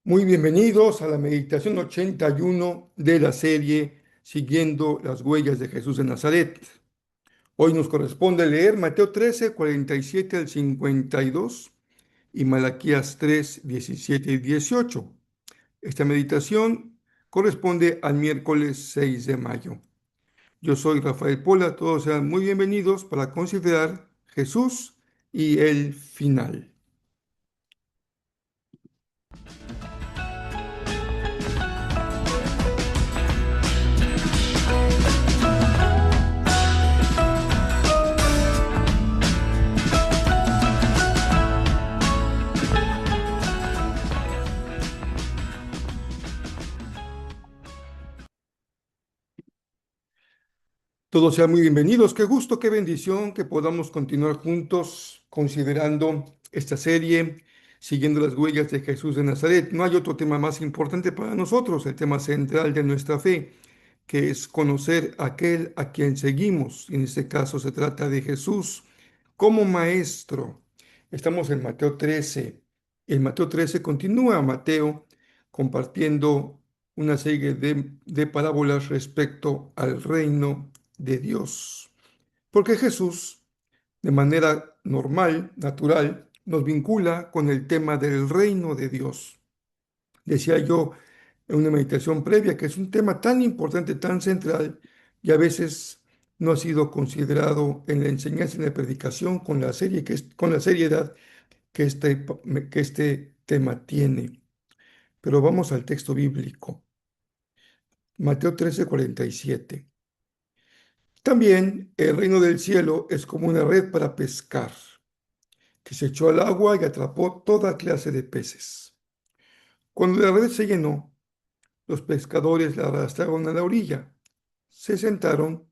Muy bienvenidos a la meditación 81 de la serie Siguiendo las huellas de Jesús de Nazaret. Hoy nos corresponde leer Mateo 13, 47 al 52 y Malaquías 3, 17 y 18. Esta meditación corresponde al miércoles 6 de mayo. Yo soy Rafael Pola, todos sean muy bienvenidos para considerar Jesús y el final. Todos sean muy bienvenidos. Qué gusto, qué bendición que podamos continuar juntos considerando esta serie, siguiendo las huellas de Jesús de Nazaret. No hay otro tema más importante para nosotros, el tema central de nuestra fe, que es conocer a aquel a quien seguimos. En este caso se trata de Jesús como maestro. Estamos en Mateo 13. En Mateo 13 continúa Mateo compartiendo una serie de parábolas respecto al reino de Dios. Porque Jesús, de manera normal, natural, nos vincula con el tema del reino de Dios. Decía yo en una meditación previa que es un tema tan importante, tan central, y a veces no ha sido considerado en la enseñanza y en la predicación con la seriedad que este tema tiene. Pero vamos al texto bíblico. Mateo 13:47. También el reino del cielo es como una red para pescar, que se echó al agua y atrapó toda clase de peces. Cuando la red se llenó, los pescadores la arrastraron a la orilla, se sentaron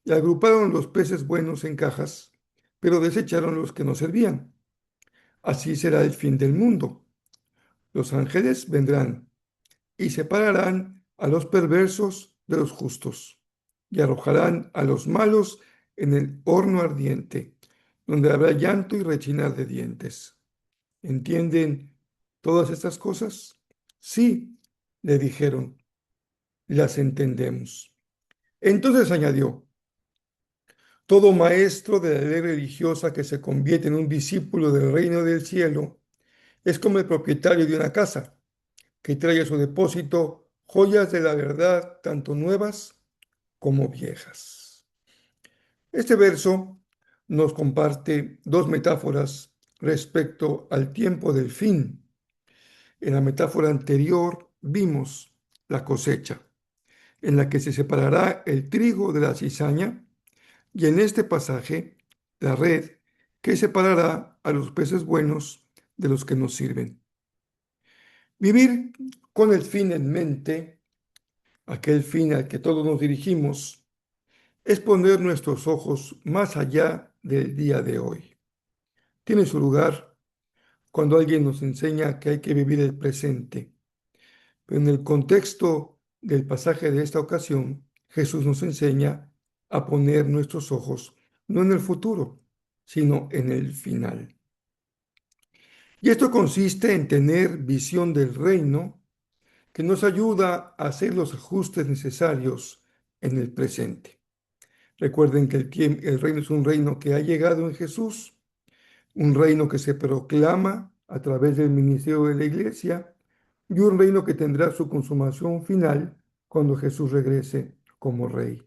y agruparon los peces buenos en cajas, pero desecharon los que no servían. Así será el fin del mundo. Los ángeles vendrán y separarán a los perversos de los justos, y arrojarán a los malos en el horno ardiente, donde habrá llanto y rechinar de dientes. ¿Entienden todas estas cosas? Sí, le dijeron, las entendemos. Entonces añadió, todo maestro de la ley religiosa que se convierte en un discípulo del reino del cielo es como el propietario de una casa que trae a su depósito joyas de la verdad, tanto nuevas como viejas. Este verso nos comparte dos metáforas respecto al tiempo del fin. En la metáfora anterior vimos la cosecha, en la que se separará el trigo de la cizaña, y en este pasaje la red, que separará a los peces buenos de los que nos sirven. Vivir con el fin en mente, aquel fin al que todos nos dirigimos, es poner nuestros ojos más allá del día de hoy. Tiene su lugar cuando alguien nos enseña que hay que vivir el presente, pero en el contexto del pasaje de esta ocasión, Jesús nos enseña a poner nuestros ojos no en el futuro, sino en el final. Y esto consiste en tener visión del reino que nos ayuda a hacer los ajustes necesarios en el presente. Recuerden que el reino es un reino que ha llegado en Jesús, un reino que se proclama a través del ministerio de la iglesia y un reino que tendrá su consumación final cuando Jesús regrese como rey.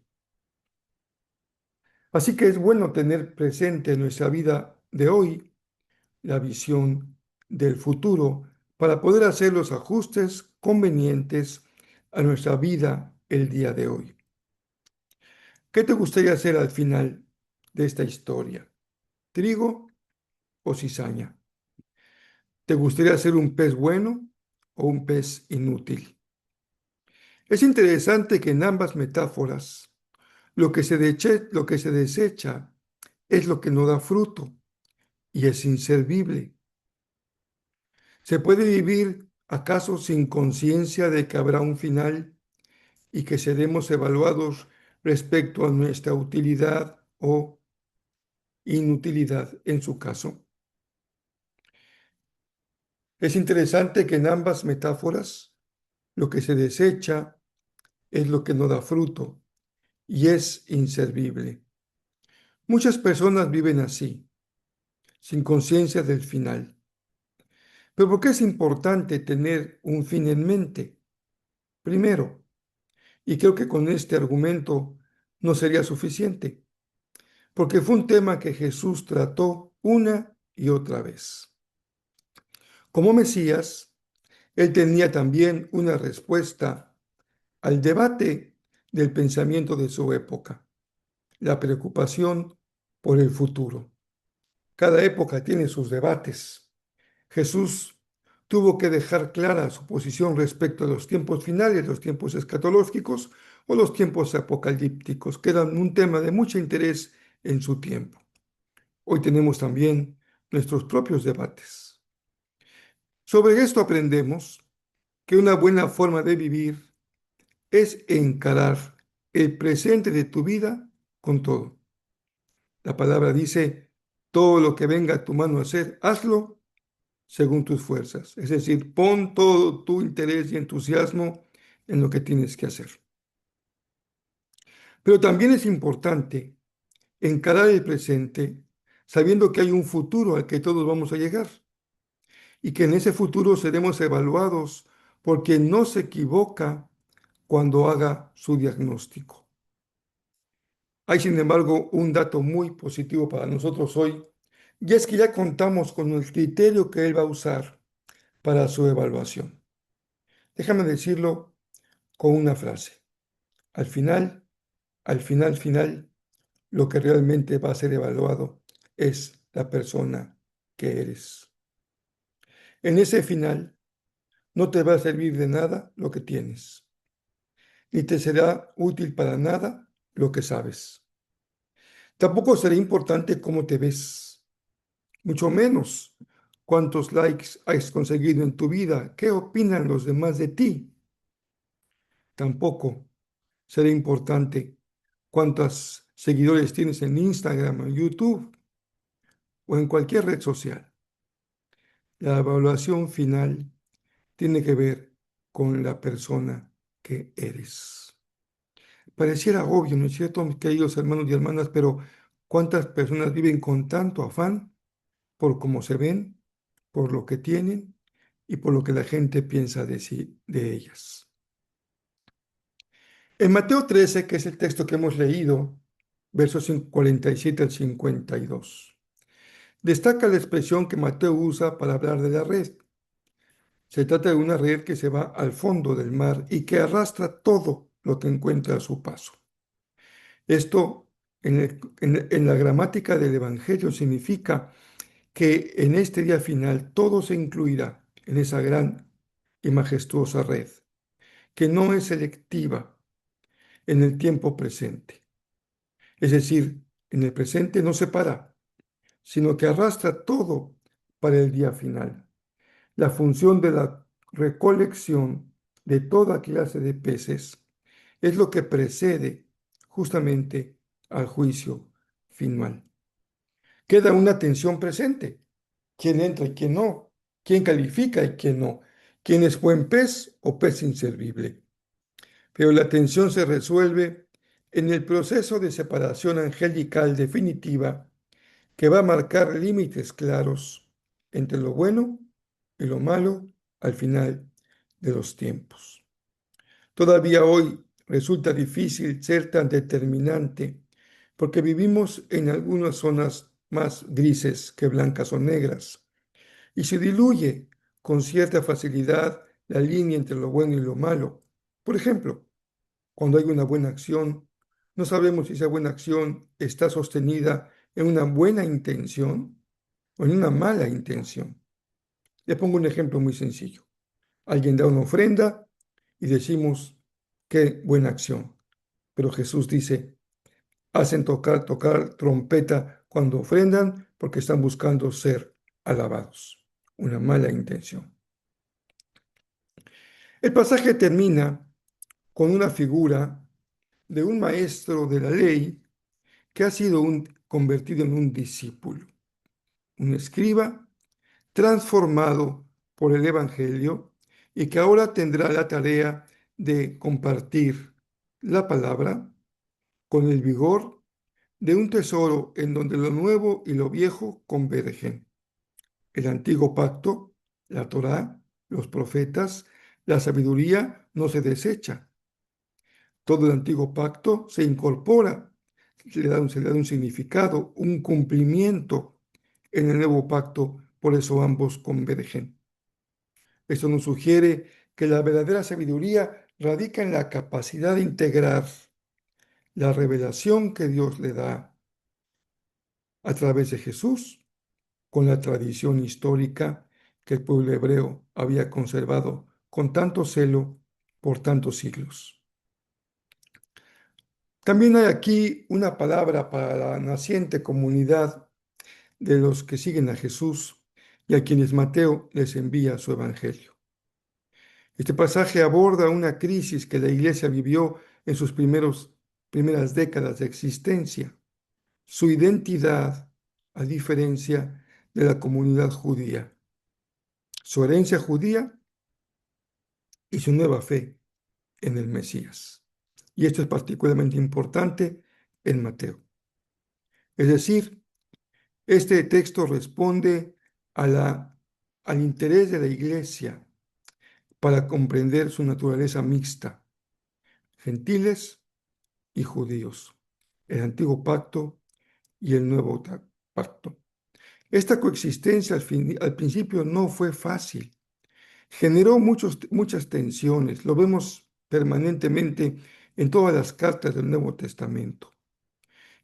Así que es bueno tener presente en nuestra vida de hoy la visión del futuro para poder hacer los ajustes convenientes a nuestra vida el día de hoy. ¿Qué te gustaría hacer al final de esta historia? ¿Trigo o cizaña? ¿Te gustaría ser un pez bueno o un pez inútil? Es interesante que en ambas metáforas lo que se desecha es lo que no da fruto y es inservible. ¿Se puede vivir acaso sin conciencia de que habrá un final y que seremos evaluados respecto a nuestra utilidad o inutilidad en su caso? Es interesante que en ambas metáforas lo que se desecha es lo que no da fruto y es inservible. Muchas personas viven así, sin conciencia del final. Pero ¿por qué es importante tener un fin en mente? Primero, y creo que con este argumento no sería suficiente, porque fue un tema que Jesús trató una y otra vez. Como Mesías, él tenía también una respuesta al debate del pensamiento de su época, la preocupación por el futuro. Cada época tiene sus debates. Jesús tuvo que dejar clara su posición respecto a los tiempos finales, los tiempos escatológicos o los tiempos apocalípticos, que eran un tema de mucho interés en su tiempo. Hoy tenemos también nuestros propios debates. Sobre esto aprendemos que una buena forma de vivir es encarar el presente de tu vida con todo. La palabra dice, todo lo que venga a tu mano a hacer, hazlo según tus fuerzas. Es decir, pon todo tu interés y entusiasmo en lo que tienes que hacer. Pero también es importante encarar el presente sabiendo que hay un futuro al que todos vamos a llegar y que en ese futuro seremos evaluados por quien no se equivoca cuando haga su diagnóstico. Hay, sin embargo, un dato muy positivo para nosotros hoy, y es que ya contamos con el criterio que él va a usar para su evaluación. Déjame decirlo con una frase. Al final, final, lo que realmente va a ser evaluado es la persona que eres. En ese final, no te va a servir de nada lo que tienes, ni te será útil para nada lo que sabes. Tampoco será importante cómo te ves, mucho menos cuántos likes has conseguido en tu vida, qué opinan los demás de ti. Tampoco será importante cuántos seguidores tienes en Instagram, en YouTube o en cualquier red social. La evaluación final tiene que ver con la persona que eres. Pareciera obvio, ¿no es cierto, mis queridos hermanos y hermanas? Pero ¿cuántas personas viven con tanto afán por cómo se ven, por lo que tienen y por lo que la gente piensa de sí, de ellas? En Mateo 13, que es el texto que hemos leído, versos 47 al 52, destaca la expresión que Mateo usa para hablar de la red. Se trata de una red que se va al fondo del mar y que arrastra todo lo que encuentra a su paso. Esto en la gramática del Evangelio significa que en este día final todo se incluirá en esa gran y majestuosa red, que no es selectiva en el tiempo presente. Es decir, en el presente no se para, sino que arrastra todo para el día final. La función de la recolección de toda clase de peces es lo que precede justamente al juicio final. Queda una tensión presente. ¿Quién entra y quién no? ¿Quién califica y quién no? ¿Quién es buen pez o pez inservible? Pero la tensión se resuelve en el proceso de separación angelical definitiva que va a marcar límites claros entre lo bueno y lo malo al final de los tiempos. Todavía hoy resulta difícil ser tan determinante porque vivimos en algunas zonas más grises que blancas o negras y se diluye con cierta facilidad la línea entre lo bueno y lo malo. Por ejemplo, cuando hay una buena acción, no sabemos si esa buena acción está sostenida en una buena intención o en una mala intención. Le pongo un ejemplo muy sencillo. Alguien da una ofrenda y decimos, qué buena acción. Pero Jesús dice, hacen tocar trompeta cuando ofrendan porque están buscando ser alabados. Una mala intención. El pasaje termina con una figura de un maestro de la ley que ha sido convertido en un discípulo, un escriba transformado por el Evangelio y que ahora tendrá la tarea de compartir la palabra con el vigor de un tesoro en donde lo nuevo y lo viejo convergen. El antiguo pacto, la Torá, los profetas, la sabiduría no se desecha. Todo el antiguo pacto se incorpora, se le da un significado, un cumplimiento en el nuevo pacto, por eso ambos convergen. Esto nos sugiere que la verdadera sabiduría radica en la capacidad de integrar la revelación que Dios le da a través de Jesús con la tradición histórica que el pueblo hebreo había conservado con tanto celo por tantos siglos. También hay aquí una palabra para la naciente comunidad de los que siguen a Jesús y a quienes Mateo les envía su evangelio. Este pasaje aborda una crisis que la iglesia vivió en sus primeras décadas de existencia, su identidad, a diferencia de la comunidad judía, su herencia judía y su nueva fe en el Mesías. Y esto es particularmente importante en Mateo. Es decir, este texto responde a al interés de la iglesia para comprender su naturaleza mixta, gentiles y judíos, el antiguo pacto y el nuevo pacto. Esta coexistencia al principio no fue fácil, generó muchas tensiones, lo vemos permanentemente en todas las cartas del Nuevo Testamento.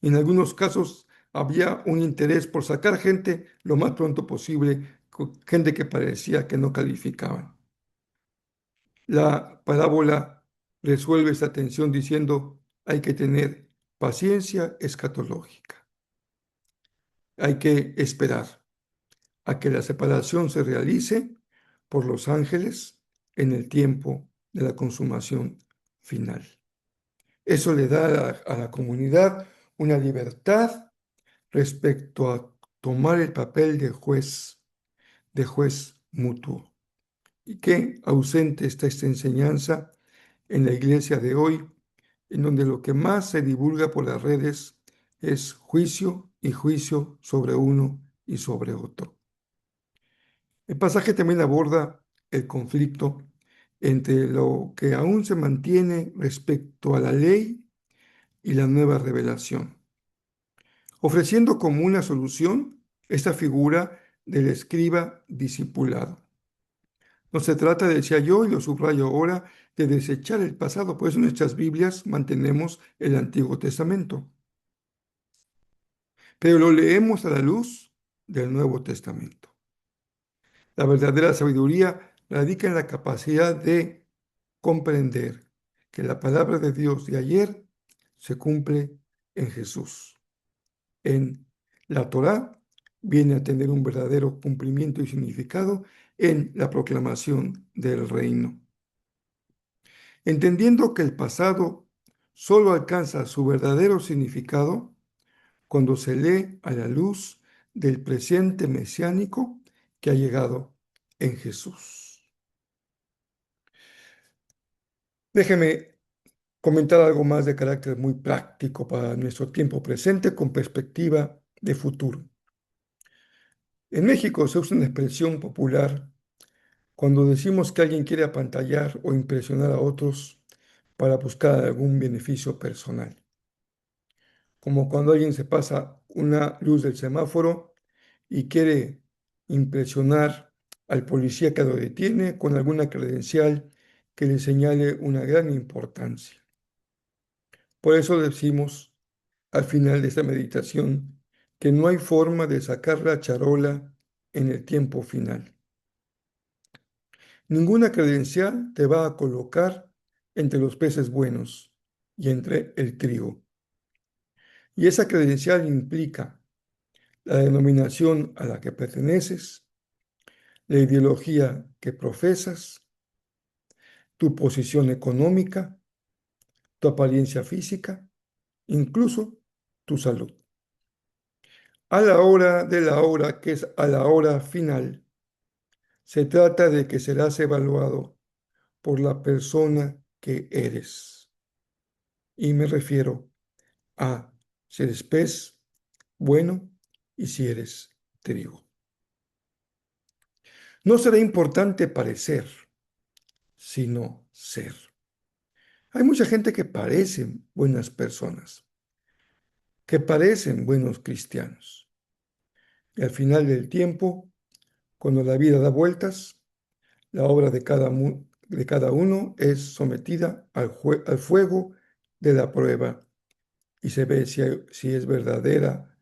En algunos casos había un interés por sacar gente lo más pronto posible, gente que parecía que no calificaban. La parábola resuelve esta tensión diciendo hay que tener paciencia escatológica. Hay que esperar a que la separación se realice por los ángeles en el tiempo de la consumación final. Eso le da a la comunidad una libertad respecto a tomar el papel de juez mutuo. Y qué ausente está esta enseñanza en la iglesia de hoy, en donde lo que más se divulga por las redes es juicio y juicio sobre uno y sobre otro. El pasaje también aborda el conflicto entre lo que aún se mantiene respecto a la ley y la nueva revelación, ofreciendo como una solución esta figura del escriba discipulado. No se trata, decía yo, y lo subrayo ahora, de desechar el pasado, por eso en nuestras Biblias mantenemos el Antiguo Testamento, pero lo leemos a la luz del Nuevo Testamento. La verdadera sabiduría radica en la capacidad de comprender que la palabra de Dios de ayer se cumple en Jesús. En la Torá viene a tener un verdadero cumplimiento y significado en la proclamación del reino. Entendiendo que el pasado solo alcanza su verdadero significado cuando se lee a la luz del presente mesiánico que ha llegado en Jesús. Déjeme comentar algo más de carácter muy práctico para nuestro tiempo presente con perspectiva de futuro. En México se usa una expresión popular cuando decimos que alguien quiere apantallar o impresionar a otros para buscar algún beneficio personal. Como cuando alguien se pasa una luz del semáforo y quiere impresionar al policía que lo detiene con alguna credencial que le señale una gran importancia. Por eso decimos al final de esta meditación que no hay forma de sacar la charola en el tiempo final. Ninguna credencial te va a colocar entre los peces buenos y entre el trigo. Y esa credencial implica la denominación a la que perteneces, la ideología que profesas, tu posición económica, tu apariencia física, incluso tu salud. A la hora de la hora, que es a la hora final, Se trata de que serás evaluado por la persona que eres. Y me refiero a si eres pez, bueno, y si eres trigo. No será importante parecer, sino ser. Hay mucha gente que parecen buenas personas, que parecen buenos cristianos. Y al final del tiempo, cuando la vida da vueltas, la obra de cada uno es sometida al fuego de la prueba y se ve si es verdadera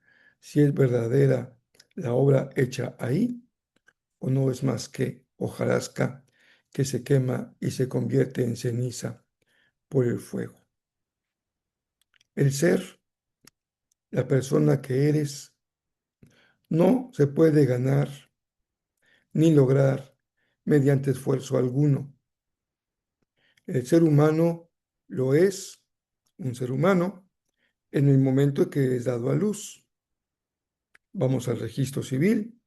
la obra hecha ahí o no es más que hojarasca que se quema y se convierte en ceniza por el fuego. El ser, la persona que eres, no se puede ganar ni lograr mediante esfuerzo alguno. El ser humano lo es, un ser humano, en el momento en que es dado a luz. Vamos al registro civil,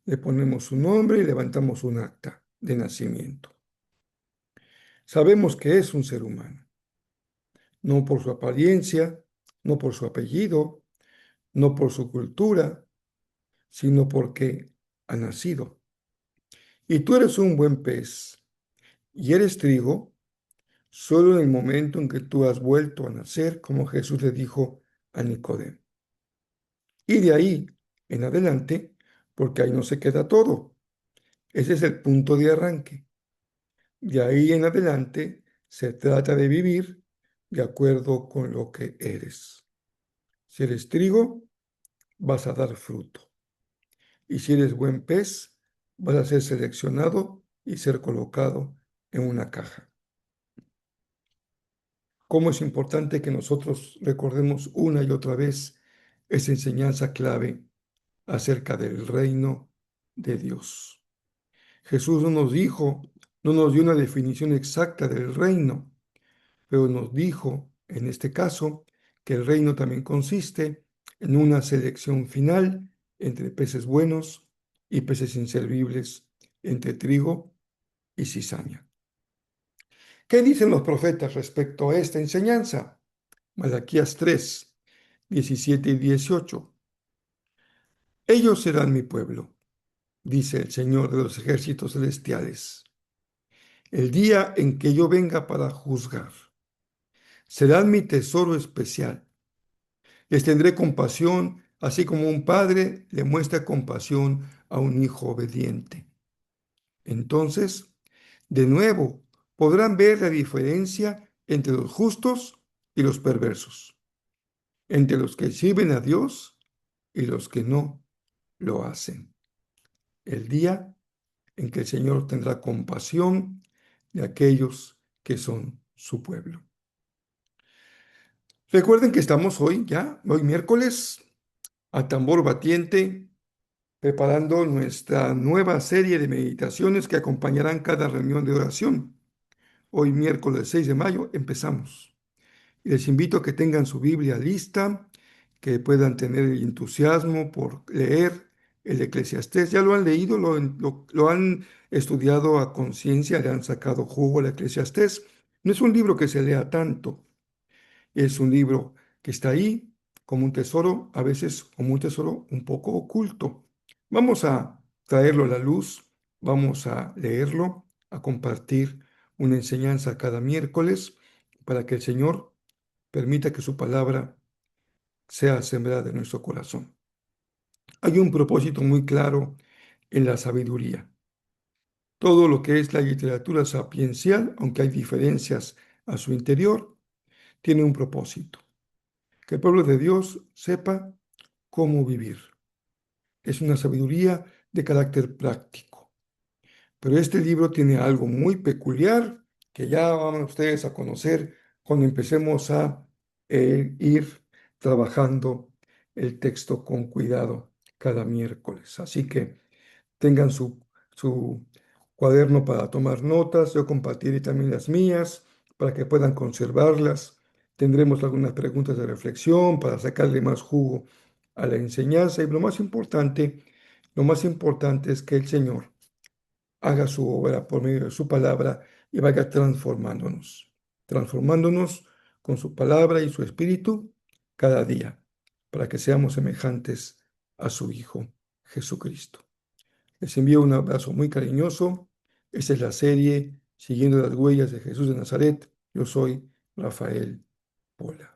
le ponemos su nombre y levantamos un acta de nacimiento. Sabemos que es un ser humano, no por su apariencia, no por su apellido, no por su cultura, sino porque ha nacido. Y tú eres un buen pez y eres trigo solo en el momento en que tú has vuelto a nacer, como Jesús le dijo a Nicodemo. Y de ahí en adelante, porque ahí no se queda todo. Ese es el punto de arranque. De ahí en adelante se trata de vivir de acuerdo con lo que eres. Si eres trigo, vas a dar fruto. Y si eres buen pez, vas a ser seleccionado y ser colocado en una caja. Cómo es importante que nosotros recordemos una y otra vez esa enseñanza clave acerca del reino de Dios. Jesús no nos dijo, no nos dio una definición exacta del reino, pero nos dijo, en este caso, que el reino también consiste en una selección final entre peces buenos y peces inservibles, entre trigo y cizaña. ¿Qué dicen los profetas respecto a esta enseñanza? Malaquías 3, 17 y 18. Ellos serán mi pueblo, dice el Señor de los ejércitos celestiales, el día en que yo venga para juzgar. Serán mi tesoro especial. Les tendré compasión, así como un padre le muestra compasión a un hijo obediente. Entonces, de nuevo, podrán ver la diferencia entre los justos y los perversos, entre los que sirven a Dios y los que no lo hacen. El día en que el Señor tendrá compasión de aquellos que son su pueblo. Recuerden que estamos hoy miércoles, a tambor batiente, preparando nuestra nueva serie de meditaciones que acompañarán cada reunión de oración. Hoy miércoles 6 de mayo empezamos. Y les invito a que tengan su Biblia lista, que puedan tener el entusiasmo por leer el Eclesiastés. Ya lo han leído, lo han estudiado a conciencia, le han sacado jugo al Eclesiastés. No es un libro que se lea tanto, es un libro que está ahí como un tesoro, a veces como un tesoro un poco oculto. Vamos a traerlo a la luz, vamos a leerlo, a compartir una enseñanza cada miércoles para que el Señor permita que su palabra sea sembrada en nuestro corazón. Hay un propósito muy claro en la sabiduría. Todo lo que es la literatura sapiencial, aunque hay diferencias a su interior, tiene un propósito. Que el pueblo de Dios sepa cómo vivir. Es una sabiduría de carácter práctico. Pero este libro tiene algo muy peculiar que ya van ustedes a conocer cuando empecemos a ir trabajando el texto con cuidado cada miércoles. Así que tengan su cuaderno para tomar notas. Yo compartiré también las mías para que puedan conservarlas. Tendremos algunas preguntas de reflexión para sacarle más jugo a la enseñanza. Y lo más importante es que el Señor haga su obra por medio de su palabra y vaya transformándonos con su palabra y su espíritu cada día, para que seamos semejantes a su Hijo Jesucristo. Les envío un abrazo muy cariñoso. Esta es la serie Siguiendo las huellas de Jesús de Nazaret. Yo soy Rafael Pola.